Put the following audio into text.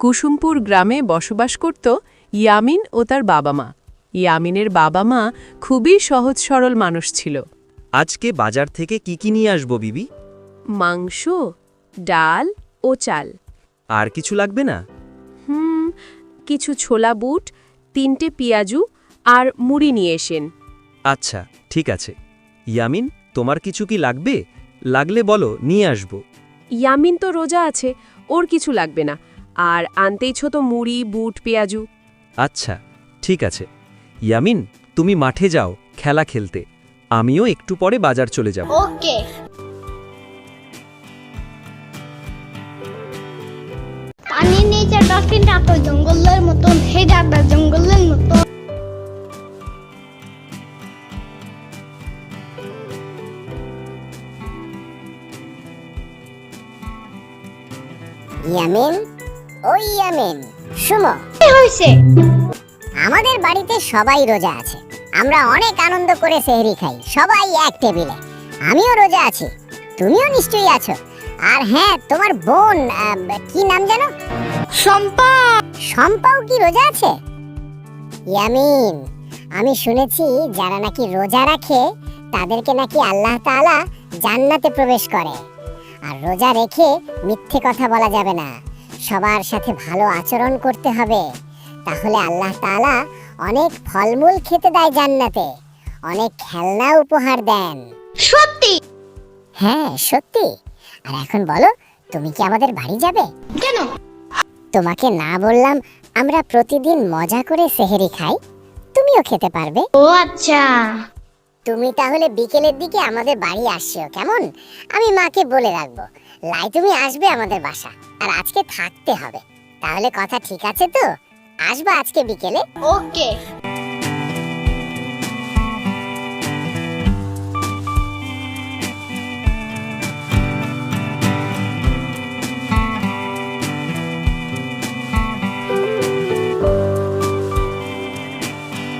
কুসুমপুর গ্রামে বসবাস করত ইয়ামিন ও তার বাবা মা। ইয়ামিনের বাবা মা খুবই সহজ সরল মানুষ ছিল। আজকে বাজার থেকে কি নিয়ে আসবো বিবি? মাংস, ডাল ও চাল। আর কিছু লাগবে না? কিছু ছোলা বুট, 3টে পেঁয়াজু আর মুড়ি নিয়ে এসেন। আচ্ছা, ঠিক আছে। ইয়ামিন, তোমার কিছু কি লাগবে? লাগলে বলো, নিয়ে আসবো। ইয়ামিন তো রোজা আছে, ওর কিছু লাগবে না। আর আনতেইছ তো মুড়ি, বুট, পেঁয়াজু। আচ্ছা, ঠিক আছে। ইয়ামিন, তুমি মাঠে যাও খেলা খেলতে। আমিও একটু পরে বাজার চলে যাব। ওকে। পানির নিচে ডলফিনটা তো জঙ্গলের মতন, হেডাটা জঙ্গলের মতন। ইয়ামিন, ওই ইয়ামিন, শুনো। কি হয়েছে? আমাদের বাড়িতে সবাই রোজা আছে। আমরা অনেক আনন্দ করে সেহরি খাই, সবাই এক টেবিলে। আমিও রোজা আছি, তুমিও নিশ্চয়ই আছো। আর হ্যাঁ, তোমার বোন, কি নাম জানো? শম্পা। শম্পাও কি রোজা আছে? ইয়ামিন, আমি শুনেছি যারা নাকি রোজা রাখে তাদেরকে নাকি আল্লাহ তাআলা জান্নাতে প্রবেশ করে। আর রোজা রেখে মিথ্যে কথা বলা যাবে না, সবার সাথে ভালো আচরণ করতে হবে। তাহলে আল্লাহ তাআলা অনেক ফলমূল খেতে দেয় জান্নাতে, অনেক খেলনা উপহার দেন। সত্যি? হ্যাঁ, সত্যি। আর এখন বলো, তুমি কি আমাদের বাড়ি যাবে? কেন? তোমাকে না বললাম আমরা প্রতিদিন মজা করে সেহরি খাই, তুমিও খেতে পারবে। ও আচ্ছা। তুমি তাহলে বিকেলের দিকে আমাদের বাড়ি আসিও, কেমন? আমি মাকে বলে রাখবো, লাই তুমি আসবে আমাদের বাসা, আর আজকে থাকতে হবে। তাহলে কথা ঠিক আছে তো? আসবা আজকে বিকেলে? ওকে।